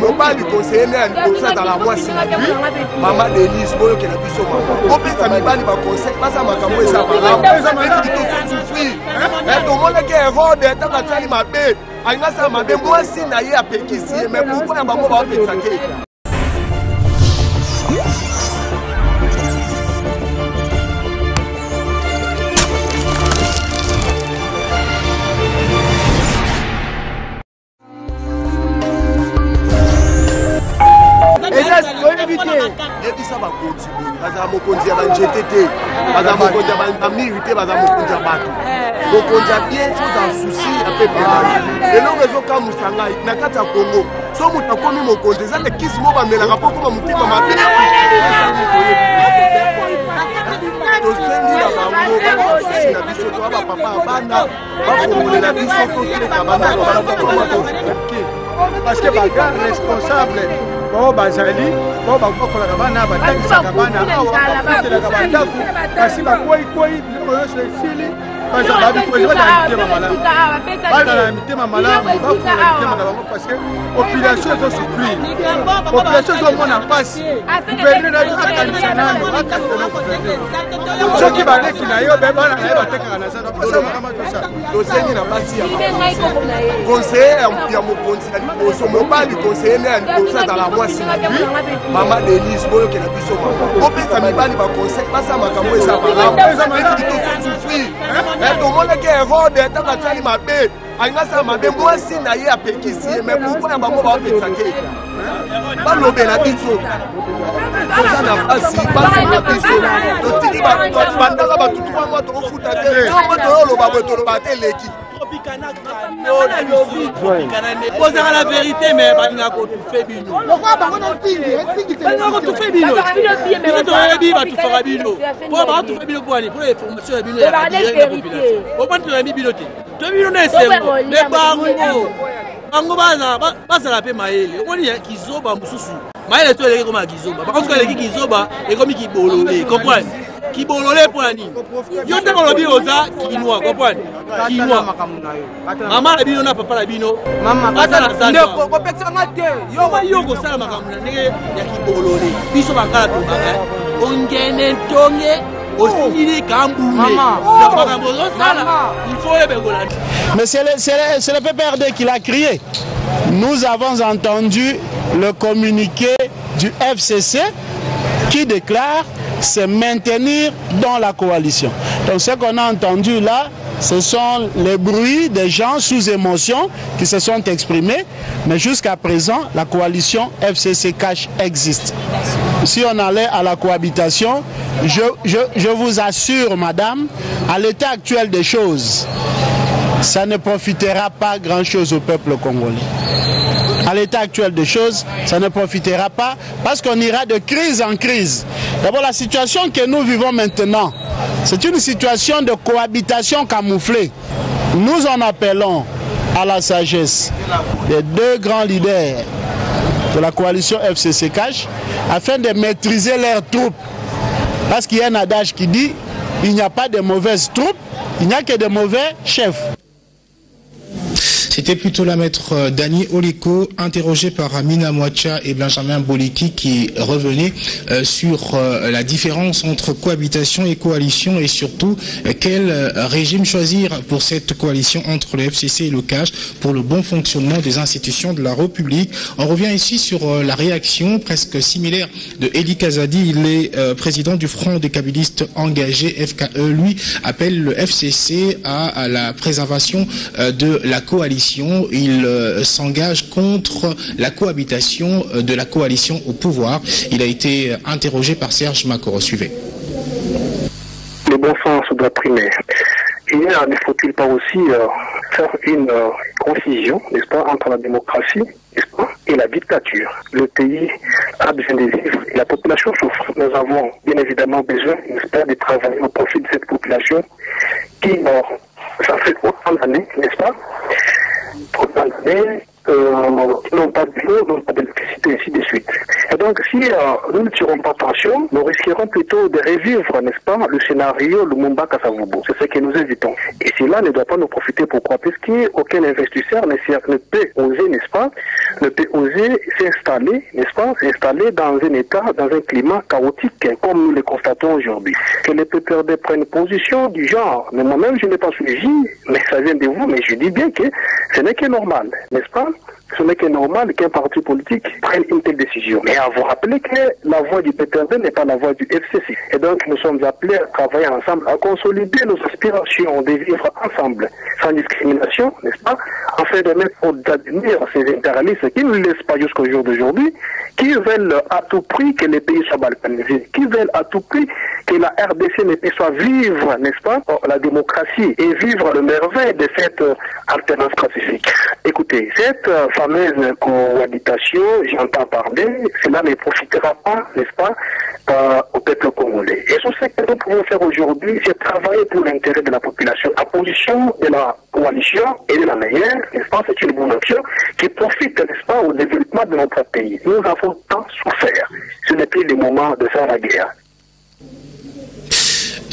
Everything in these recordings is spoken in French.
mobali conseiller pour ça dans la mois si maman Denise boyo que la biso maman opesa mibali ba conseil basa makambo eza malamu to souffrir et tout monde qui erreur de ta batali mabe ainga sa mabe moi si na ye apekisi mais pourquoi na bango ba opesa ke ça va continuer. Baza mokonzi ya banjetete, baza mokonzi ya bamirité, baza mokonzi ya bato. Mokonzi ya bien chose en souci a fait bien. Et non réseau comme Musanga na kati ya Congo. So muta komi mokonzi za le kisi mo ba melanga poko ba mutima mabe. To sendi la bango ba souci na biso to ba papa bana ba fomole na biso to kile bana ba parce que baga responsable bon bazali bon bakokola kabana batangisa kabana awa bakotela kabanda kasi bakoi biloko nyonso esili bazala bikozela na mitema malamu bazala na mitema malamu bakola mitema na bango parce que population ezosouffrir population ezomona mpasi guverneur nayo akanisa nano akatela guverneur soki baleki na yo bana na ye batekaka na zana mpasa makama tosala tosengi na basi ya conseiller ya mokonzi na liboso mobali conseiller na liboso dans la mois si maman Denise boyo que la biso maman opesa mibali ba conseil basa makambo eza malamu to souffrir et tout monde qui erreur de ta batali mabe ainga sa mabe moi si na ye apekisi mais pourquoi na bango ba opesa ke ba lobe na biso koza na basi na biso to tiki ba bandaka ba tutu ba moto ofuta te to moto lo ba boto ba te leki posez la vérité, mais pas tout fait bino. Pourquoi pas tout fait bino? Tout fera bino. Pourquoi tout fait bino pour les formations bino? La vérité. Pourquoi tu as mis bino? Tu as mis bino c'est mais bango baza la paix maele. On dit qu'ils ont ba mususu. Maele to eleki comme kizoba. Parce que eleki kizoba et comme qui bololé, comprends? Qui bololé pour ani. Yo te kolobi oza kinoa, comprends? Kinoa. Maman la bino na papa la bino. Maman bazala ndeko ko pekisa ngate. Yo ko sala makamuna ndenge ya kibololé. Biso bakala to baka. Ongene tonge osili kamboulé. Il faut ebengola. Mais c'est le PPRD qui l'a crié. Nous avons entendu le communiqué du FCC qui déclare se maintenir dans la coalition. Donc ce qu'on a entendu là, ce sont les bruits des gens sous émotion qui se sont exprimés. Mais jusqu'à présent, la coalition FCC Cash existe. Si on allait à la cohabitation, je vous assure, madame, à l'état actuel des choses, ça ne profitera pas grand-chose au peuple congolais. À l'état actuel des choses, ça ne profitera pas parce qu'on ira de crise en crise. D'abord, la situation que nous vivons maintenant, c'est une situation de cohabitation camouflée. Nous en appelons à la sagesse des deux grands leaders de la coalition FCC Cash afin de maîtriser leurs troupes. Parce qu'il y a un adage qui dit il n'y a pas de mauvaises troupes, il n'y a que de mauvais chefs. C'était plutôt la maître Dani Oliko, interrogée par Amina Mouacha et Benjamin Boliki, qui revenait sur la différence entre cohabitation et coalition et surtout quel régime choisir pour cette coalition entre le FCC et le CASH pour le bon fonctionnement des institutions de la République. On revient ici sur la réaction presque similaire de Eli Kazadi. Il est président du Front des kabylistes engagés, FKE. Lui appelle le FCC à la préservation de la coalition. Il s'engage contre la cohabitation de la coalition au pouvoir. Il a été interrogé par Serge Makoro. Suivez. Le bon sens doit primer. Et ne faut-il pas aussi faire une concision, n'est-ce pas, entre la démocratie, n'est-ce pas, et la dictature. Le pays a besoin des vivres et la population souffre. Nous avons bien évidemment besoin, n'est-ce pas, de travailler au profit de cette population qui, ça fait autant d'années, n'est-ce pas, autant d'années, qui n'ont pas d'eau, n'ont pas d'électricité, ainsi de suite. Et donc, si nous ne tirons pas attention, nous risquerons plutôt de revivre, n'est-ce pas, le scénario Lumumba Kasavubu. C'est ce que nous évitons. Et cela ne doit pas nous profiter. Pourquoi? Parce qu'aucun investisseur ne peut oser, n'est-ce pas, ne peut oser s'installer, n'est-ce pas, s'installer dans un état, dans un climat chaotique, comme nous le constatons aujourd'hui. Que les PPRD prennent position du genre, mais moi-même je n'ai pas suivi, mais ça vient de vous, mais je dis bien que ce n'est que normal, n'est-ce pas? Ce n'est que normal qu'un parti politique prenne une telle décision. Mais à vous rappeler que la voix du PPRD n'est pas la voix du FCC. Et donc nous sommes appelés à travailler ensemble, à consolider nos aspirations de vivre ensemble, sans discrimination, n'est-ce pas, afin de mettre au-delà de ces impérialistes qui ne nous laissent pas jusqu'au jour d'aujourd'hui, qui veulent à tout prix que les pays soient balkanisés, qui veulent à tout prix que la RDC ne puisse pas vivre, n'est-ce pas, la démocratie et vivre le merveille de cette alternance pacifique. Écoutez, cette fameuse cohabitation, j'entends parler, cela ne profitera pas, n'est-ce pas, au peuple congolais. Et ce que nous pouvons faire aujourd'hui, c'est travailler pour l'intérêt de la population. La position de la coalition est de la meilleure, n'est-ce pas, c'est une bonne option qui profite, n'est-ce pas, au développement de notre pays. Nous avons tant souffert. Ce n'est plus le moment de faire la guerre.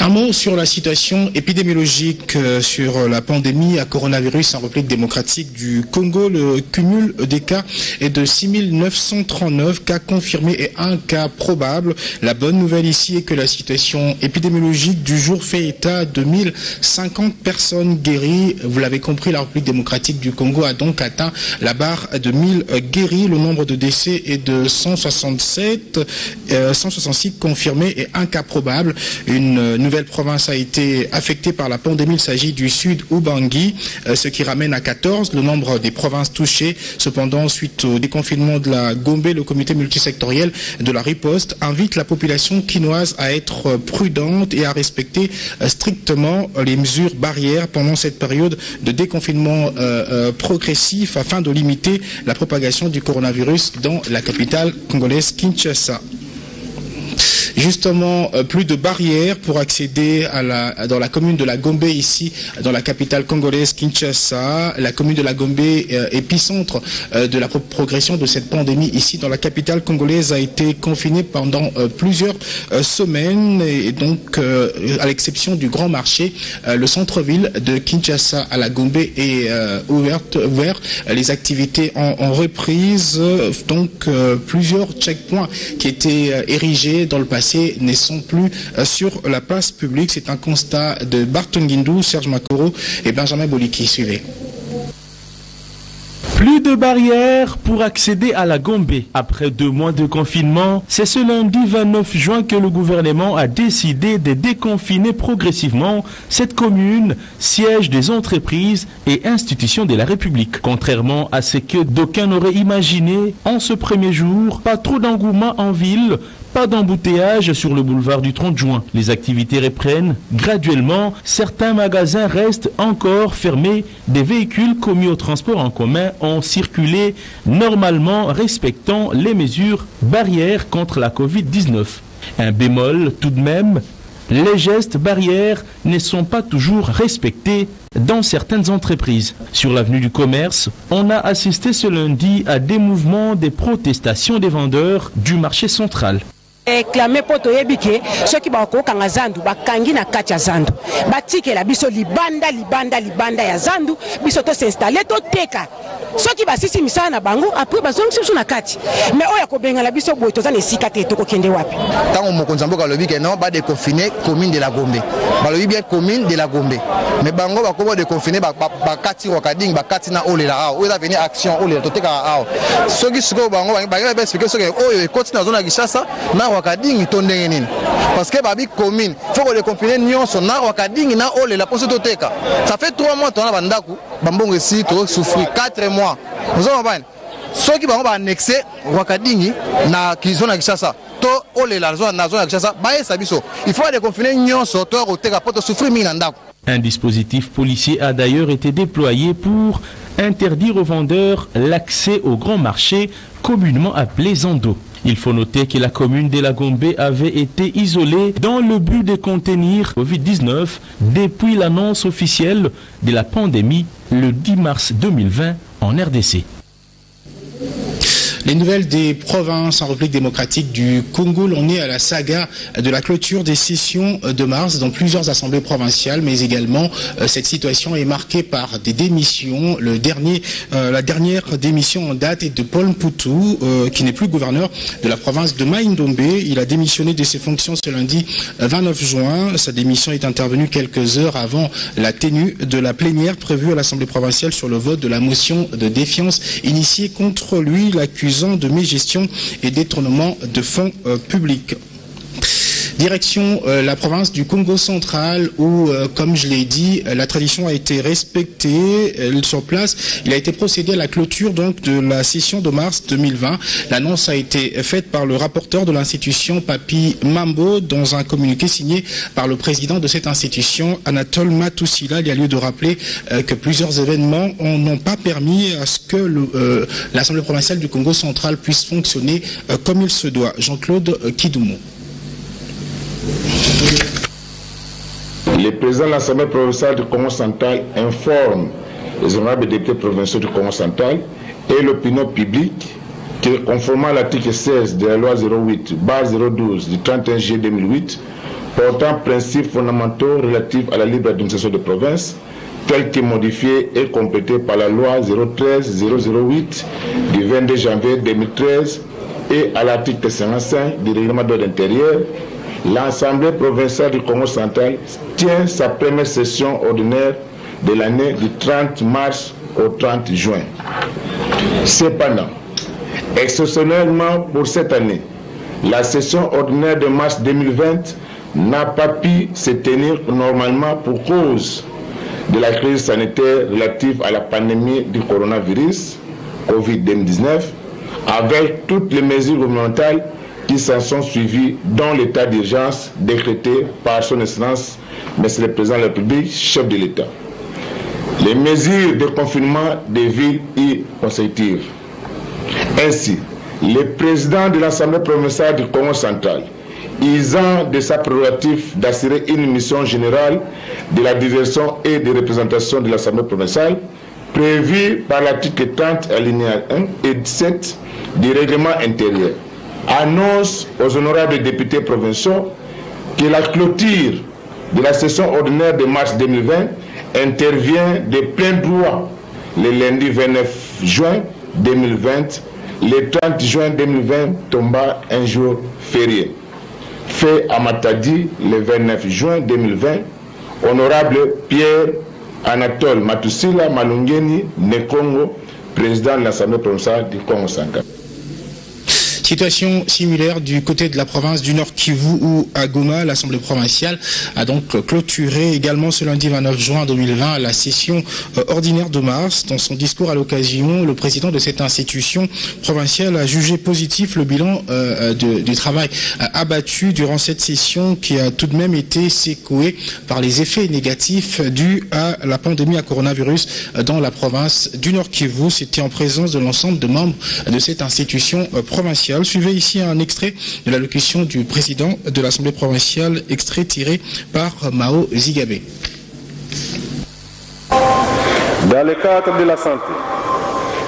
Un mot sur la situation épidémiologique sur la pandémie à coronavirus en République démocratique du Congo. Le cumul des cas est de 6939 cas confirmés et 1 cas probable. La bonne nouvelle ici est que la situation épidémiologique du jour fait état de 1050 personnes guéries. Vous l'avez compris, la République démocratique du Congo a donc atteint la barre de 1000 guéris. Le nombre de décès est de 166 confirmés et 1 cas probable. Une nouvelle province a été affectée par la pandémie. Il s'agit du Sud Ubangi, ce qui ramène à 14 le nombre des provinces touchées. Cependant, suite au déconfinement de la Gombe, le comité multisectoriel de la riposte invite la population quinoise à être prudente et à respecter strictement les mesures barrières pendant cette période de déconfinement progressif afin de limiter la propagation du coronavirus dans la capitale congolaise Kinshasa. Justement, plus de barrières pour accéder dans la commune de la Gombe, ici, dans la capitale congolaise Kinshasa. La commune de la Gombe, épicentre de la progression de cette pandémie ici dans la capitale congolaise, a été confinée pendant plusieurs semaines. Et donc, à l'exception du grand marché, le centre-ville de Kinshasa à la Gombe est ouvert. Les activités ont reprise. Donc, plusieurs checkpoints qui étaient érigés dans le passé ne sont plus sur la place publique. C'est un constat de Bartonguindou, Serge Makoro et Benjamin Boliki. Suivez. Plus de barrières pour accéder à la Gombe. Après 2 mois de confinement, c'est ce lundi 29 juin que le gouvernement a décidé de déconfiner progressivement cette commune, siège des entreprises et institutions de la République. Contrairement à ce que d'aucuns auraient imaginé, en ce premier jour, pas trop d'engouement en ville, pas d'embouteillage sur le boulevard du 30 juin. Les activités reprennent graduellement. Certains magasins restent encore fermés. Des véhicules commis au transport en commun ont circulé normalement, respectant les mesures barrières contre la Covid-19. Un bémol tout de même, les gestes barrières ne sont pas toujours respectés dans certaines entreprises. Sur l'avenue du Commerce, on a assisté ce lundi à des mouvements de protestation des vendeurs du marché central. Réclamer pour toyebike ceux qui bako kanga zandu bakangi na kati ya zandu batike la biso libanda ya zandu biso to s'installer to teka ceux qui basisi misana na bango après bazongi biso na kati mais oya ko benga la biso boy tozana esika te to ko kende wapi tango mokonzi mboka lobi ke non ba déconfiner commune de la Gombe ba lobi bien commune de la Gombe mais bango ba ko déconfiner ba kati wakading ba kati na olela a o eza venir action olela to teka a ceux qui siko bango ba ba expliquer ceux qui oyo continue na zone ya Kinshasa na wakadingi tondenge nini parce que babi commune faut que les confiner nyonso na wakadingi na ole la poste toteka ça fait 3 mois tona bandaku bambongo ici to souffrir 4 mois nous avons pas ceux qui vont annexer wakadingi na kizona Kinshasa to ole la zone na zone Kinshasa ba esa biso il faut les confiner nyonso to roteka poto souffrir mingi ndako. Un dispositif policier a d'ailleurs été déployé pour interdire aux vendeurs l'accès au grand marché communément appelé Zando. Il faut noter que la commune de la Gombe avait été isolée dans le but de contenir Covid-19 depuis l'annonce officielle de la pandémie le 10 mars 2020 en RDC. Les nouvelles des provinces en République démocratique du Congo, l'on est à la saga de la clôture des sessions de mars dans plusieurs assemblées provinciales, mais également cette situation est marquée par des démissions. La dernière démission en date est de Paul Mputu, qui n'est plus gouverneur de la province de Mai-Ndombe. Il a démissionné de ses fonctions ce lundi 29 juin. Sa démission est intervenue quelques heures avant la tenue de la plénière prévue à l'Assemblée provinciale sur le vote de la motion de défiance initiée contre lui, l'accusant de mégestion et détournement de fonds publics. Direction la province du Congo central où, comme je l'ai dit, la tradition a été respectée sur place. Il a été procédé à la clôture donc de la session de mars 2020. L'annonce a été faite par le rapporteur de l'institution, Papi Mambo, dans un communiqué signé par le président de cette institution, Anatole Matousila. Il y a lieu de rappeler que plusieurs événements n'ont pas permis à ce que l'Assemblée provinciale du Congo central puisse fonctionner comme il se doit. Jean-Claude Kidoumo. Le président de l'Assemblée provinciale du Congo central informe les honorables députés provinciaux du Congo central et l'opinion publique que, conformément à l'article 16 de la loi 08/012 du 31 juillet 2008 portant principes fondamentaux relatifs à la libre administration des provinces, tel que modifié et complété par la loi 013/008 du 22 janvier 2013 et à l'article 55 du règlement d'ordre intérieur, l'Assemblée provinciale du Congo central tient sa première session ordinaire de l'année du 30 mars au 30 juin. Cependant, exceptionnellement pour cette année, la session ordinaire de mars 2020 n'a pas pu se tenir normalement pour cause de la crise sanitaire relative à la pandémie du coronavirus, Covid-19, avec toutes les mesures gouvernementales qui s'en sont suivis dans l'état d'urgence décrété par son Excellence, M. le Président de la République, chef de l'État. Les mesures de confinement des villes y consécutives. Ainsi, le président de l'Assemblée provinciale du Congo central, usant de sa prérogative d'assurer une mission générale de la diversion et de représentation de l'Assemblée provinciale, prévue par l'article 30 alinéa 1 et 17 du règlement intérieur, annonce aux honorables députés provinciaux que la clôture de la session ordinaire de mars 2020 intervient de plein droit le lundi 29 juin 2020, le 30 juin 2020 tomba un jour férié. Fait à Matadi le 29 juin 2020, honorable Pierre Anatole Matousila Malungeni Nekongo, président de l'Assemblée provinciale du Congo central. Situation similaire du côté de la province du Nord Kivu où à Goma, l'Assemblée provinciale a donc clôturé également ce lundi 29 juin 2020 la session ordinaire de mars. Dans son discours à l'occasion, le président de cette institution provinciale a jugé positif le bilan du travail abattu durant cette session qui a tout de même été secoué par les effets négatifs dus à la pandémie à coronavirus dans la province du Nord Kivu. C'était en présence de l'ensemble des membres de cette institution provinciale. Suivez ici un extrait de l'allocution du président de l'Assemblée provinciale, extrait tiré par Mao Zigabe. Dans le cadre de la santé,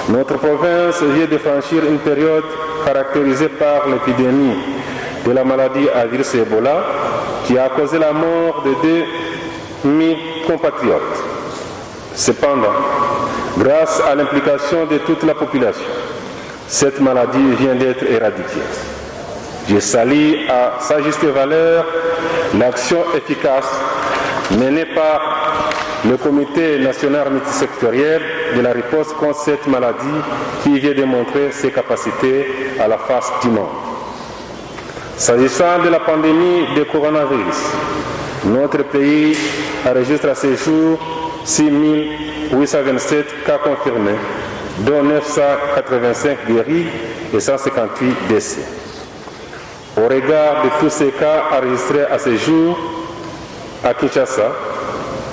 notre province vient de franchir une période caractérisée par l'épidémie de la maladie à virus Ebola qui a causé la mort de 2000 compatriotes. Cependant, grâce à l'implication de toute la population, cette maladie vient d'être éradiquée. Je salue à sa juste valeur l'action efficace menée par le Comité national multisectoriel de la riposte contre cette maladie qui vient de montrer ses capacités à la face du monde. S'agissant de la pandémie de coronavirus, notre pays enregistre à ce jour 6 827 cas confirmés, dont 985 guéris et 158 décès. Au regard de tous ces cas enregistrés à ce jour à Kinshasa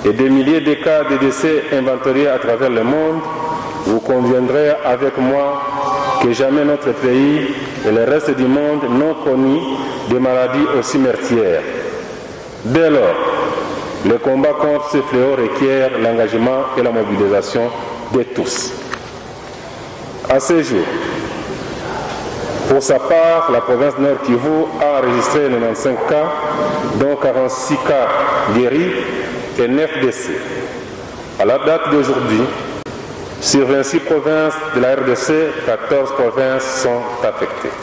et des milliers de cas de décès inventoriés à travers le monde, vous conviendrez avec moi que jamais notre pays et le reste du monde n'ont connu de maladies aussi meurtrières. Dès lors, le combat contre ce fléau requiert l'engagement et la mobilisation de tous. À ce jour, Pour sa part, la province Nord Kivu a enregistré 95 cas, dont 46 cas guéris et 9 décès. À la date d'aujourd'hui, sur 26 provinces de la RDC, 14 provinces sont affectées.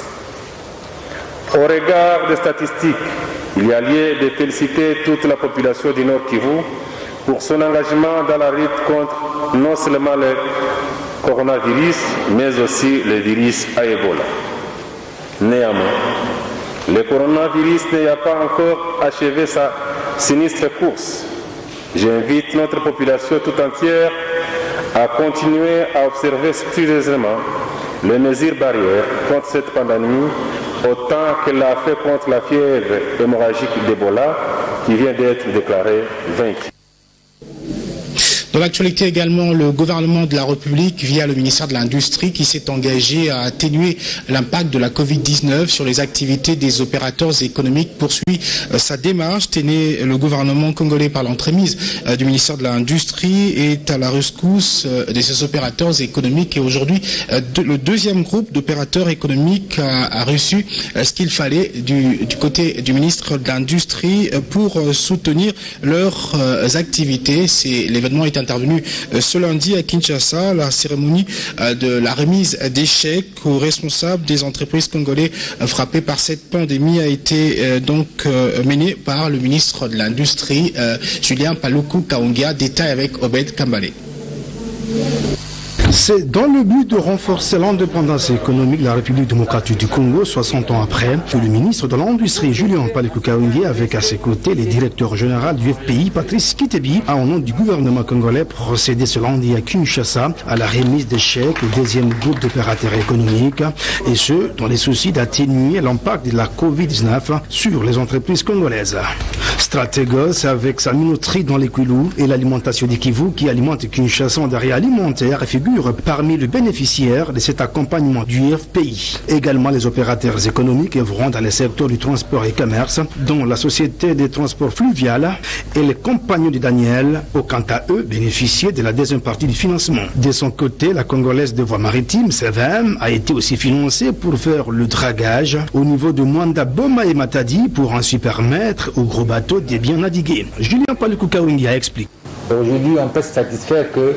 Au regard des statistiques, il y a lieu de féliciter toute la population du Nord Kivu pour son engagement dans la lutte contre non seulement le coronavirus, mais aussi le virus à Ebola. Néanmoins, le coronavirus n'a pas encore achevé sa sinistre course. J'invite notre population tout entière à continuer à observer scrupuleusement les mesures barrières contre cette pandémie, autant qu'elle l'a fait contre la fièvre hémorragique d'Ebola qui vient d'être déclarée vaincue. Dans l'actualité également, le gouvernement de la République, via le ministère de l'Industrie, qui s'est engagé à atténuer l'impact de la Covid-19 sur les activités des opérateurs économiques, poursuit sa démarche. Le gouvernement congolais, par l'entremise du ministère de l'Industrie, est à la rescousse de ces opérateurs économiques. Et aujourd'hui, le deuxième groupe d'opérateurs économiques a reçu ce qu'il fallait du côté du ministre de l'Industrie pour soutenir leurs activités. L'événement est intervenu ce lundi à Kinshasa, la cérémonie de la remise des chèques aux responsables des entreprises congolais frappées par cette pandémie a été menée par le ministre de l'Industrie, Julien Paluku Kaongia. Détail avec Obed Kambale. C'est dans le but de renforcer l'indépendance économique de la République démocratique du Congo, 60 ans après, que le ministre de l'Industrie, Julien Paluku Kaongia, avec à ses côtés le directeur général du FPI, Patrice Kitebi, a au nom du gouvernement congolais procédé ce lundi à Kinshasa à la remise des chèques au deuxième groupe d'opérateurs économiques, et ce, dans les soucis d'atténuer l'impact de la Covid-19 sur les entreprises congolaises. Stratégos, avec sa minoterie dans les Kwilu et l'alimentation du Kivu qui alimente Kinshasa en denrées alimentaires, figure parmi les bénéficiaires de cet accompagnement du FPI. Également, les opérateurs économiques œuvrant dans les secteurs du transport et commerce, dont la Société des transports fluviales et les compagnons de Daniel, ont quant à eux bénéficié de la deuxième partie du financement. De son côté, la Congolaise de voies maritimes, CVM, a été aussi financée pour faire le dragage au niveau de Mwanda, Boma et Matadi pour ainsi permettre aux gros bateaux de bien naviguer. Julien Paluku Kaongia explique. Aujourd'hui, on peut se satisfaire que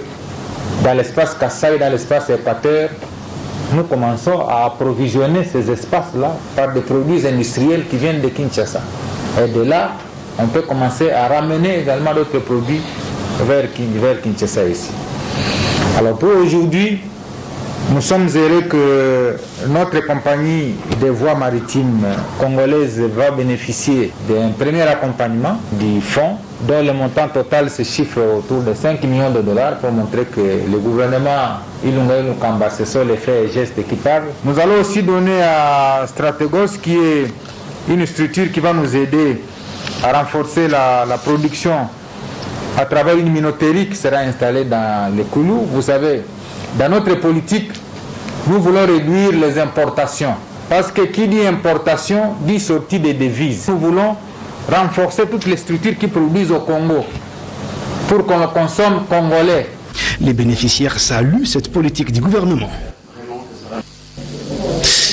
dans l'espace Kassai, dans l'espace Équateur, nous commençons à approvisionner ces espaces-là par des produits industriels qui viennent de Kinshasa. Et de là, on peut commencer à ramener également d'autres produits vers Kinshasa ici. Alors pour aujourd'hui, nous sommes heureux que notre compagnie des voies maritimes congolaises va bénéficier d'un premier accompagnement du fonds dont le montant total se chiffre autour de 5 millions de dollars pour montrer que le gouvernement Ilunga Ilukamba, ce sont les faits et gestes qui parlent. Nous allons aussi donner à Stratégos, qui est une structure qui va nous aider à renforcer la production à travers une minoterie qui sera installée dans les Koulou. Vous savez, dans notre politique, nous voulons réduire les importations. Parce que qui dit importation dit sortie des devises. Nous voulons renforcer toutes les structures qui produisent au Congo pour qu'on consomme congolais. Les bénéficiaires saluent cette politique du gouvernement.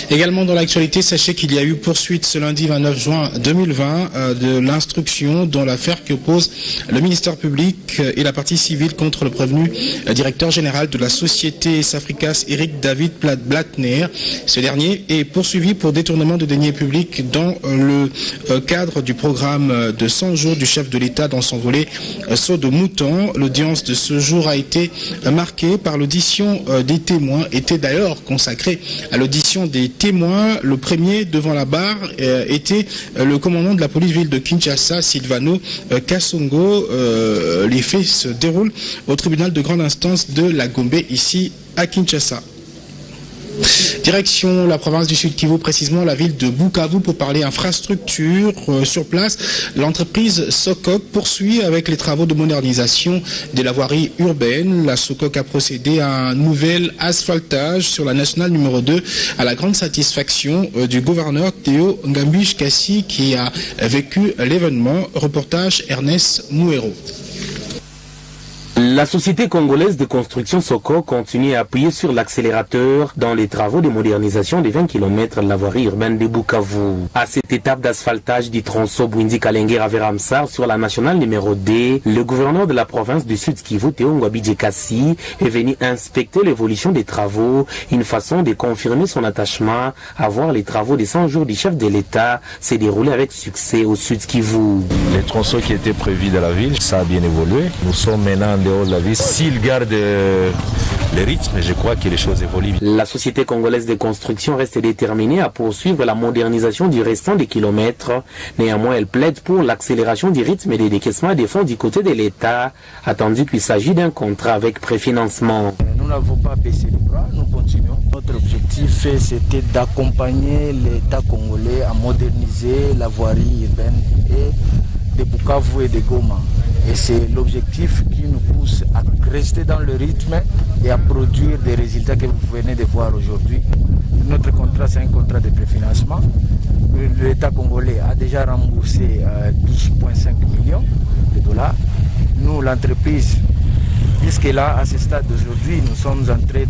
Également dans l'actualité, sachez qu'il y a eu poursuite ce lundi 29 juin 2020 de l'instruction dans l'affaire qui oppose le ministère public et la partie civile contre le prévenu directeur général de la société Safricas, Eric David Blattner. Ce dernier est poursuivi pour détournement de deniers publics dans le cadre du programme de 100 jours du chef de l'État dans son volet saut de mouton. L'audience de ce jour a été marquée par l'audition des témoins, était d'ailleurs consacrée à l'audition des témoins. Le premier devant la barre était le commandant de la police-ville de Kinshasa, Silvano Kassongo. Les faits se déroulent au tribunal de grande instance de la Gombe, ici à Kinshasa. Direction la province du Sud Kivu, précisément la ville de Bukavu, pour parler infrastructure. Sur place, l'entreprise Sokok poursuit avec les travaux de modernisation de la voirie urbaine. La Sokok a procédé à un nouvel asphaltage sur la nationale numéro 2 à la grande satisfaction du gouverneur Théo Ngambish Kassi qui a vécu l'événement. Reportage Ernest Mouero. La société congolaise de construction Soko continue à appuyer sur l'accélérateur dans les travaux de modernisation des 20 km de la voirie urbaine de Bukavu. À cette étape d'asphaltage du tronçon Bwindi-Kalengera-Veramsar sur la nationale numéro D, le gouverneur de la province du Sud Kivu, Théo Ngwabidjekasi, est venu inspecter l'évolution des travaux, une façon de confirmer son attachement à voir les travaux des 100 jours du chef de l'État se dérouler avec succès au Sud Kivu. Les tronçons qui étaient prévus dans la ville, ça a bien évolué. Nous sommes maintenant en dehors de la ville. S'ils gardent le rythme, je crois que les choses évoluent. La société congolaise de construction reste déterminée à poursuivre la modernisation du restant des kilomètres. Néanmoins, elle plaide pour l'accélération du rythme et des décaissements des fonds du côté de l'État, attendu qu'il s'agit d'un contrat avec préfinancement. Nous n'avons pas baissé les bras, nous continuons. Notre objectif, c'était d'accompagner l'État congolais à moderniser la voirie urbaine et de Bukavu et de Goma. Et c'est l'objectif qui nous pousse à rester dans le rythme et à produire des résultats que vous venez de voir aujourd'hui. Notre contrat, c'est un contrat de préfinancement. L'État congolais a déjà remboursé 12,5 millions de dollars. Nous, l'entreprise, puisque là, à ce stade d'aujourd'hui, nous sommes en train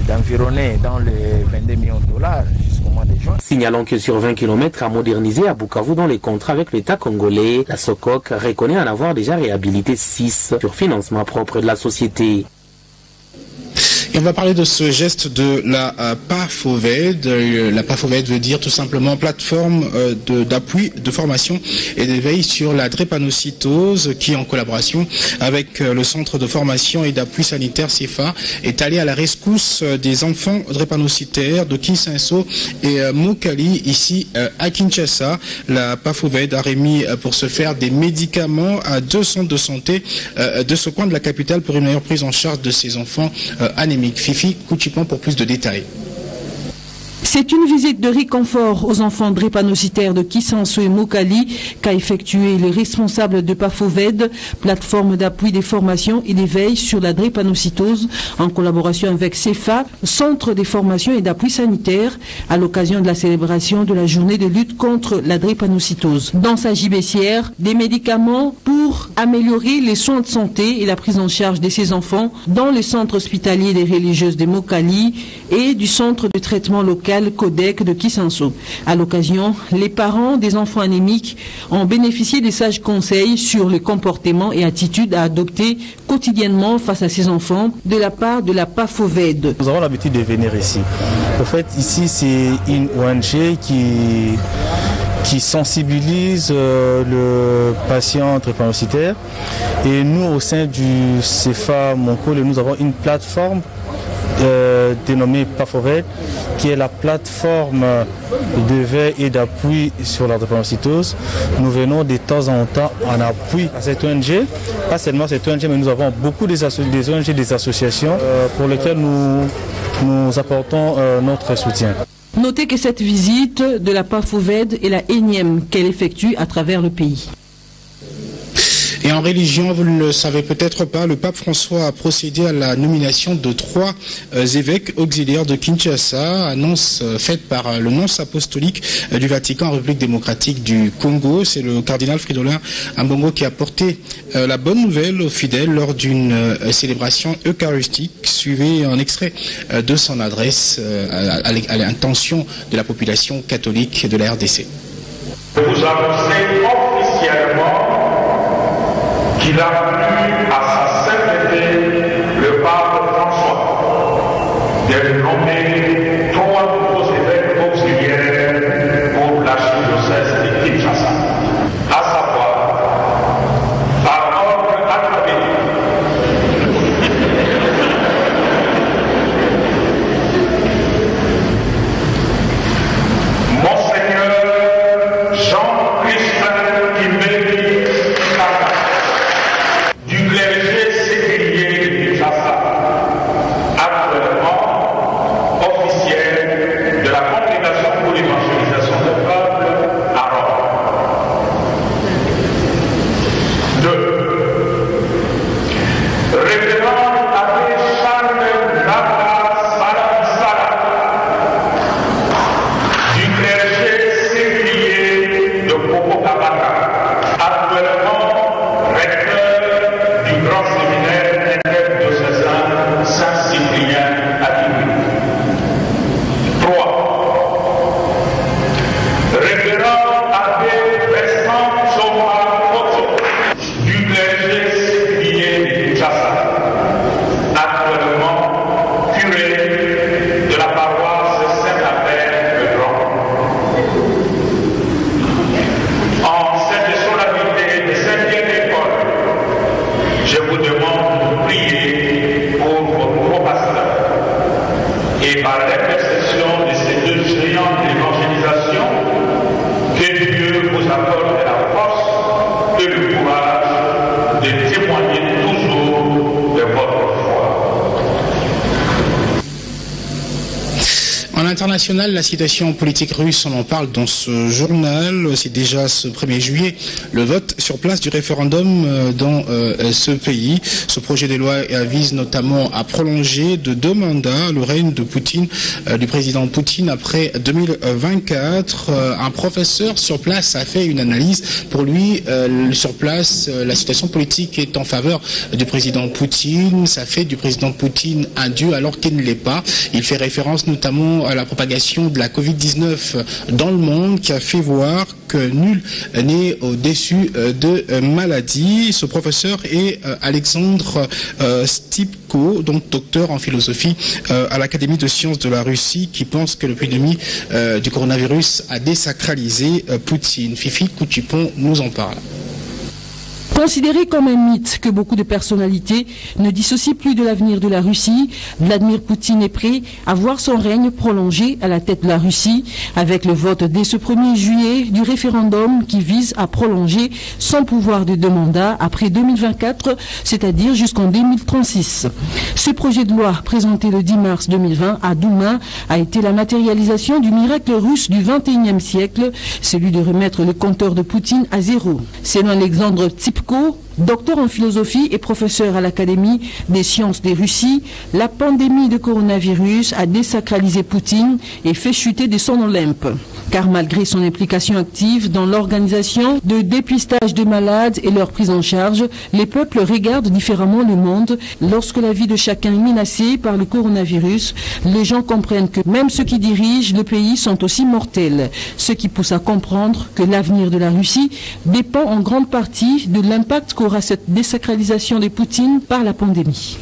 d'environner dans les 22 millions de dollars jusqu'au mois de juin. Signalons que sur 20 km à moderniser à Bukavu dans les contrats avec l'État congolais, la SOCOC reconnaît en avoir déjà réhabilité 6 sur financement propre de la société. Et on va parler de ce geste de la PAFOVED. La PAFOVED veut dire tout simplement plateforme d'appui, de formation et d'éveil sur la drépanocytose qui, en collaboration avec le centre de formation et d'appui sanitaire CFA, est allé à la rescousse des enfants drépanocytaires de Kinshasa et Mokali, ici à Kinshasa. La PAFOVED a remis pour ce faire des médicaments à 2 centres de santé de ce coin de la capitale pour une meilleure prise en charge de ces enfants anémiques. Fifi Kouchipon pour plus de détails. C'est une visite de réconfort aux enfants drépanocytaires de Kisanso et Mokali qu'a effectué le responsable de PAFOVED, plateforme d'appui des formations et d'éveil sur la drépanocytose, en collaboration avec CEFA, centre des formations et d'appui sanitaire, à l'occasion de la célébration de la journée de lutte contre la drépanocytose. Dans sa gibecière, des médicaments pour améliorer les soins de santé et la prise en charge de ces enfants dans le centre hospitalier des religieuses de Mokali et du centre de traitement local Codec de Kisanso. À l'occasion, les parents des enfants anémiques ont bénéficié des sages conseils sur le comportement et attitudes à adopter quotidiennement face à ces enfants de la part de la PAFOVED. Nous avons l'habitude de venir ici. En fait, ici, c'est une ONG qui sensibilise le patient drépanocytaire. Et nous, au sein du CFA Moncol, nous avons une plateforme dénommée PAFOVED, qui est la plateforme d'éveil et d'appui sur la drépanocytose. Nous venons de temps en temps en appui à cette ONG, pas seulement cette ONG, mais nous avons beaucoup des ONG, des associations pour lesquelles nous apportons notre soutien. Notez que cette visite de la PAFOVED est la énième qu'elle effectue à travers le pays. Et en religion, vous ne le savez peut-être pas, le pape François a procédé à la nomination de 3 évêques auxiliaires de Kinshasa, annonce faite par le nonce apostolique du Vatican en République démocratique du Congo. C'est le cardinal Fridolin Ambongo qui a porté la bonne nouvelle aux fidèles lors d'une célébration eucharistique. Suivez un extrait de son adresse à l'intention de la population catholique de la RDC. Vous annoncez officiellement qu'il a plu à sa sainteté le pape François de nommer 3 nouveaux évêques auxiliaires pour l'archidiocèse de Kinshasa, à savoir par ordre alphabétique Monseigneur Jean-Christophe Kimeli du clergé séculier international, la situation politique russe, on en parle dans ce journal. C'est déjà ce 1er juillet, le vote sur place du référendum dans ce pays. Ce projet de loi vise notamment à prolonger de 2 mandats le règne de Poutine, du président Poutine après 2024. Un professeur sur place a fait une analyse. Pour lui, sur place, la situation politique est en faveur du président Poutine. Ça fait du président Poutine un dieu alors qu'il ne l'est pas. Il fait référence notamment à la propagation de la Covid-19 dans le monde qui a fait voir que nul n'est au-dessus de maladie. Ce professeur est Alexandre Stipko, donc docteur en philosophie à l'Académie de sciences de la Russie, qui pense que l'épidémie du coronavirus a désacralisé Poutine. Fifi Koutipon nous en parle. Considéré comme un mythe que beaucoup de personnalités ne dissocient plus de l'avenir de la Russie, Vladimir Poutine est prêt à voir son règne prolongé à la tête de la Russie avec le vote dès ce 1er juillet du référendum qui vise à prolonger son pouvoir de 2 mandats après 2024, c'est-à-dire jusqu'en 2036. Ce projet de loi présenté le 10 mars 2020 à Douma a été la matérialisation du miracle russe du XXIe siècle, celui de remettre le compteur de Poutine à 0. Selon Alexandre Tsipko, docteur en philosophie et professeur à l'Académie des sciences de Russie, la pandémie de coronavirus a désacralisé Poutine et fait chuter de son Olympe. Car malgré son implication active dans l'organisation de dépistage de malades et leur prise en charge, les peuples regardent différemment le monde. Lorsque la vie de chacun est menacée par le coronavirus, les gens comprennent que même ceux qui dirigent le pays sont aussi mortels. Ce qui pousse à comprendre que l'avenir de la Russie dépend en grande partie de l'impact qu'aura cette désacralisation de Poutine par la pandémie.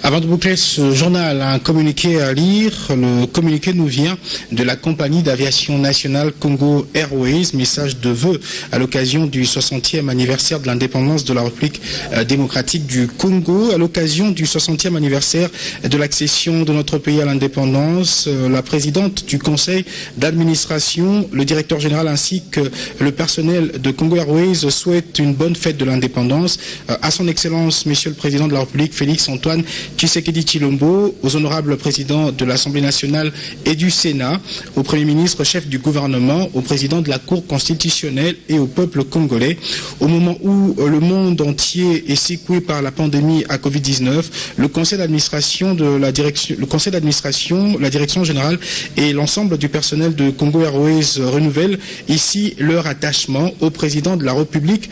Avant de boucler ce journal, un communiqué à lire. Le communiqué nous vient de la compagnie d'aviation nationale Congo Airways. Message de vœux à l'occasion du 60e anniversaire de l'indépendance de la République démocratique du Congo. À l'occasion du 60e anniversaire de l'accession de notre pays à l'indépendance, la présidente du conseil d'administration, le directeur général ainsi que le personnel de Congo Airways souhaitent une bonne fête de l'indépendance à son excellence, monsieur le président de la République, Félix Antoine Tshisekedi Tshilombo, aux honorables présidents de l'Assemblée nationale et du Sénat, au Premier ministre chef du gouvernement, au président de la Cour constitutionnelle et au peuple congolais. Au moment où le monde entier est secoué par la pandémie à Covid-19, le conseil d'administration, la direction générale et l'ensemble du personnel de Congo Airways renouvellent ici leur attachement au président de la République,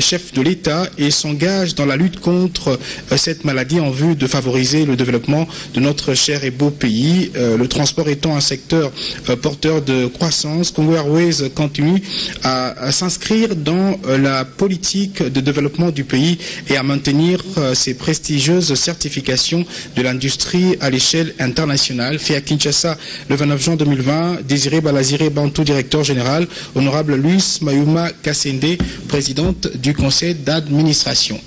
chef de l'État, et s'engagent dans la lutte contre cette maladie en vue de favoriser le développement de notre cher et beau pays. Le transport étant un secteur porteur de croissance, Congo Airways continue à s'inscrire dans la politique de développement du pays et à maintenir ses prestigieuses certifications de l'industrie à l'échelle internationale. Fait à Kinshasa le 29 juin 2020, Désiré Balaziré Bantou, directeur général, honorable Luis Mayuma Kassende, présidente du conseil d'administration.